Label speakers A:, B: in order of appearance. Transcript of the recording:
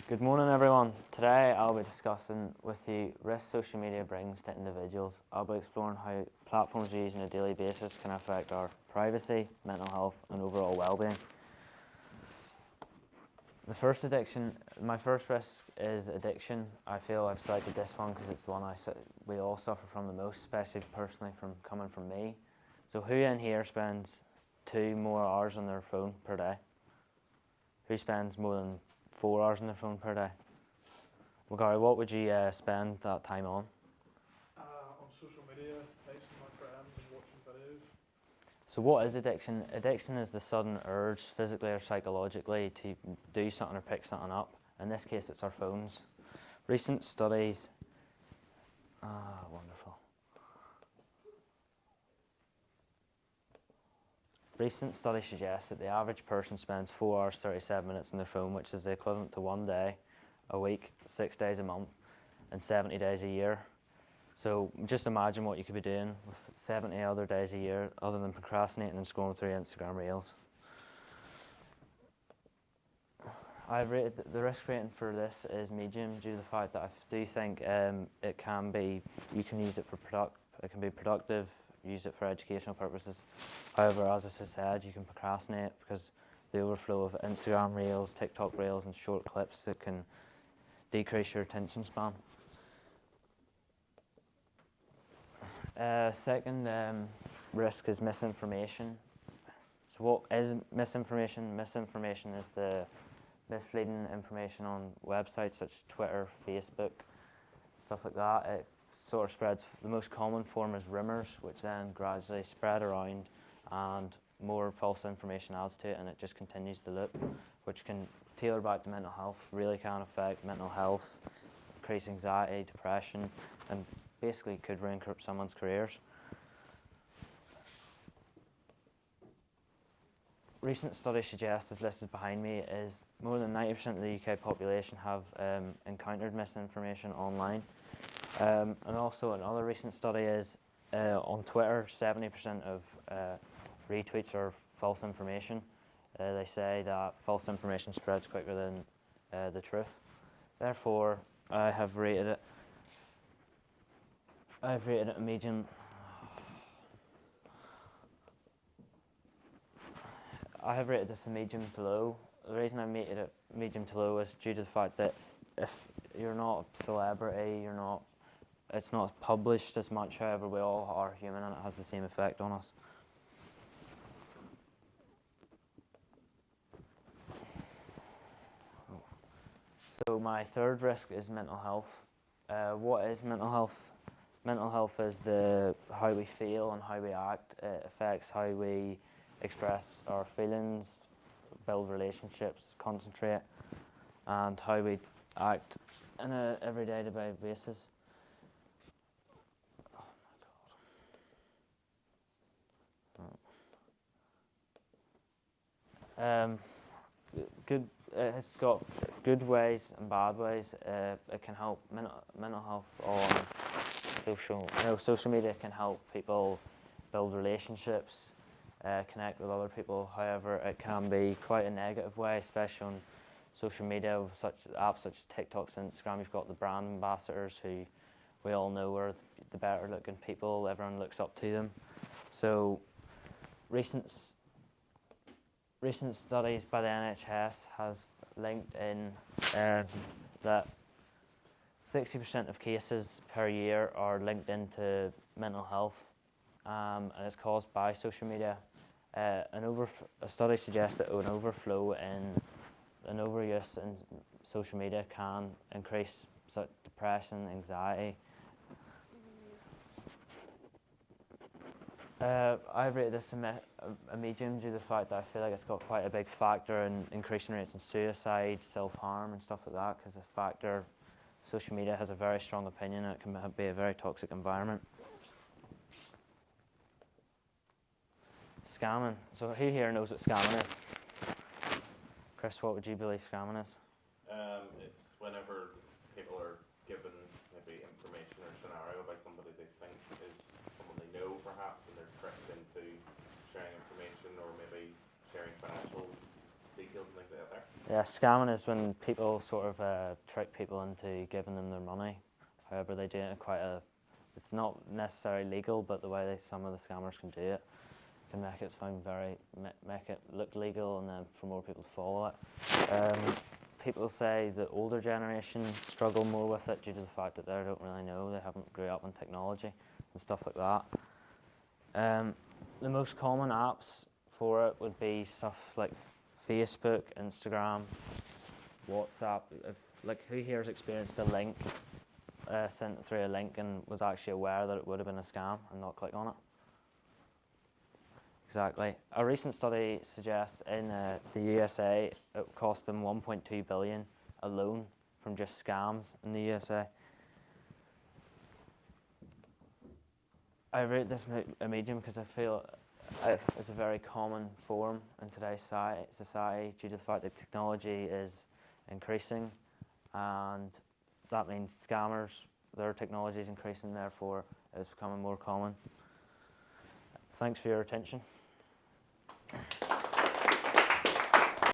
A: Good morning, everyone. Today I'll be discussing with you risks social media brings to individuals. I'll be exploring how platforms we use on a daily basis can affect our privacy, mental health, and overall well-being. My first risk is addiction. I feel I've selected this one because it's the one we all suffer from the most, especially personally coming from me. So who in here spends 2 more hours on their phone per day? Who spends more than 4 hours on their phone per day? Well, Gary, what would you spend that time on?
B: On social media, texting my friends and watching videos.
A: So what is addiction? Addiction is the sudden urge, physically or psychologically, to do something or pick something up. In this case, it's our phones. Recent studies, wonderful. Recent studies suggest that the average person spends 4 hours 37 minutes on their phone, which is the equivalent to 1 day a week, 6 days a month, and 70 days a year. So just imagine what you could be doing with 70 other days a year other than procrastinating and scrolling through Instagram Reels. I've rated the risk rating for this is medium due to the fact that I do think you can use it it can be productive, use it for educational purposes. However, as I said, you can procrastinate because the overflow of Instagram Reels, TikTok Reels, and short clips that can decrease your attention span. Second risk is misinformation. So what is misinformation? Misinformation is the misleading information on websites such as Twitter, Facebook, stuff like that. It sort of spreads. The most common form is rumours, which then gradually spread around and more false information adds to it, and it just continues the loop, which can tailor back to mental health, really can affect mental health, increase anxiety, depression, and basically could ruin someone's careers. Recent studies suggest, as listed behind me, is more than 90% of the UK population have encountered misinformation online. And also another recent study is on Twitter, 70% of retweets are false information. They say that false information spreads quicker than the truth. Therefore, I've rated it a medium. I have rated this a medium to low. The reason I made it a medium to low is due to the fact that if you're not a celebrity, it's not published as much. However, we all are human, and it has the same effect on us. So my third risk is mental health. What is mental health? Mental health is how we feel and how we act. It affects how we express our feelings, build relationships, concentrate, and how we act on an everyday basis. Oh my God. It's got good ways and bad ways. It can help mental health on social media can help people build relationships, connect with other people. However, it can be quite a negative way, especially on social media with such apps such as TikTok and Instagram. You've got the brand ambassadors who we all know are the better looking people. Everyone looks up to them. So recent studies by the NHS has linked in that 60% of cases per year are linked into mental health, and it's caused by social media. A study suggests that an overuse in social media can increase such depression, anxiety. I've rated this a medium due to the fact that I feel like it's got quite a big factor in increasing rates in suicide, self-harm and stuff like that, because social media has a very strong opinion and it can be a very toxic environment. Scamming. So who here knows what scamming is? Chris, what would you believe scamming is?
C: It's whenever people are given maybe information or scenario by somebody they think is someone they know perhaps, and they're tricked into sharing information or maybe sharing financial details and things like that there.
A: Yeah, scamming is when people sort of trick people into giving them their money. However, they do it in quite a. It's not necessarily legal, but the way some of the scammers can do it can make it sound make it look legal, and then for more people to follow it. People say the older generation struggle more with it due to the fact that they don't really know, they haven't grew up in technology and stuff like that. The most common apps for it would be stuff like Facebook, Instagram, WhatsApp. Who here has experienced a link, sent through a link and was actually aware that it would have been a scam and not click on it? Exactly. A recent study suggests in the USA it cost them 1.2 billion alone from just scams in the USA. I read this Medium because I feel it's a very common form in today's society due to the fact that technology is increasing, and that means scammers, their technology is increasing, therefore it's becoming more common. Thanks for your attention.